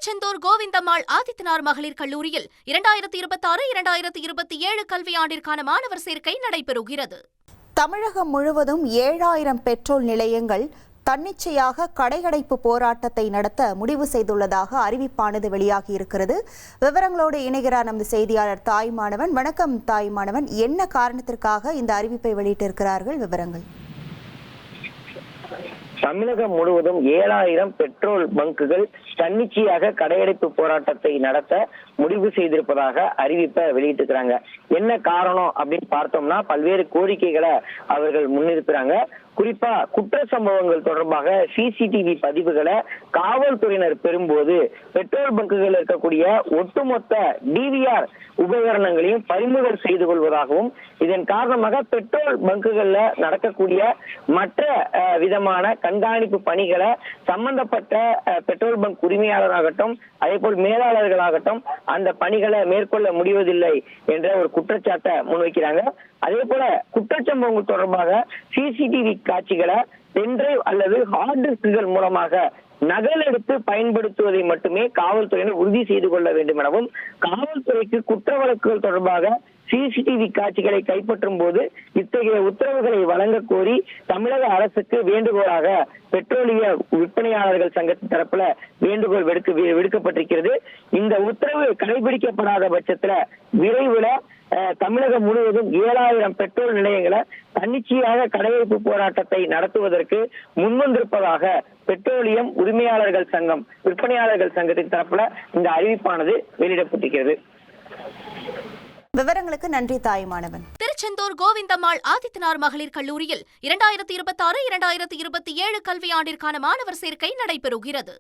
திருச்செந்தூர் கோவிந்தம்மாள் ஆதித்தனார் மகளிர் கல்லூரியில் 2026-2027 கல்வியாண்டிற்கான மாணவர் சேர்க்கை நடைபெறுகிறது. தமிழகம் முழுவதும் 7000 பெட்ரோல் நிலையங்கள் தன்னிச்சையாக கடையடைப்பு போராட்டத்தை நடத்த முடிவு செய்துள்ளதாக அறிவிப்பானது வெளியாகியிருக்கிறது. விவரங்களோடு இணைகிறார் நமது செய்தியாளர் தாய்மானவன். வணக்கம் தாய்மானவன், என்ன காரணத்திற்காக இந்த அறிவிப்பை வெளியிட்டிருக்கிறார்கள்? விவரங்கள். தமிழகம் முழுவதும் 7000 பெட்ரோல் பங்குகள் தன்னிச்சையாக கடையடைப்பு போராட்டத்தை நடத்த முடிவு செய்திருப்பதாக அறிவிப்பை வெளியிட்டிருக்கிறாங்க. என்ன காரணம் அப்படின்னு பார்த்தோம்னா, பல்வேறு கோரிக்கைகளை அவர்கள் முன்னிறுத்துறாங்க. குறிப்பா குற்ற சம்பவங்கள் தொடர்பாக சிசிடிவி பதிவுகளை காவல்துறையினர் பெறும்போது பெட்ரோல் பங்குகள் இருக்கக்கூடிய ஒட்டுமொத்த டிவிஆர் உபகரணங்களையும் பறிமுதல் செய்து கொள்வதாகவும், இதன் காரணமாக பெட்ரோல் பங்குகள்ல நடக்கக்கூடிய மற்ற விதமான கண்காணிப்பு பணிகளை சம்பந்தப்பட்ட பெட்ரோல் பங்க் உரிமையாளராகட்டும் அதே போல் மேலாளர்களாகட்டும் அந்த பணிகளை மேற்கொள்ள முடிவதில்லை என்ற ஒரு குற்றச்சாட்டை முன்வைக்கிறாங்க. அதே போல குற்றச்சம்பவங்கள் தொடர்பாக சிசிடிவி காட்சிகளை பென்டிரைவ் அல்லது ஹார்ட் டிஸ்குகள் மூலமாக நகல் எடுத்து பயன்படுத்துவதை மட்டுமே காவல்துறையினர் உறுதி செய்து கொள்ள வேண்டும் எனவும், காவல்துறைக்கு குற்ற வழக்குகள் தொடர்பாக சிசிடிவி காட்சிகளை கைப்பற்றும் போது இத்தகைய உத்தரவுகளை வழங்க கோரி தமிழக அரசுக்கு வேண்டுகோளாக பெட்ரோலிய விற்பனையாளர்கள் சங்கத்தின் தரப்புல வேண்டுகோள் விடுக்கப்பட்டிருக்கிறது. இந்த உத்தரவு கடைபிடிக்கப்படாத பட்சத்துல விரைவில் தமிழகம் முழுவதும் 7000 பெட்ரோல் நிலையங்களை தன்னிச்சையாக கடையடைப்பு போராட்டத்தை நடத்துவதற்கு முன்வந்திருப்பதாக பெட்ரோலியம் உரிமையாளர்கள் சங்கம் விற்பனையாளர்கள் சங்கத்தின் தரப்புல இந்த அறிவிப்பானது வெளியிடப்பட்டிருக்கிறது. விவரங்களுக்கு நன்றி தாய்மானவன். திருச்செந்தூர் கோவிந்தம்மாள் ஆதித்தனார் மகளிர் கல்லூரியில் 2026-2027 கல்வியாண்டிற்கான மாணவர் சேர்க்கை நடைபெறுகிறது.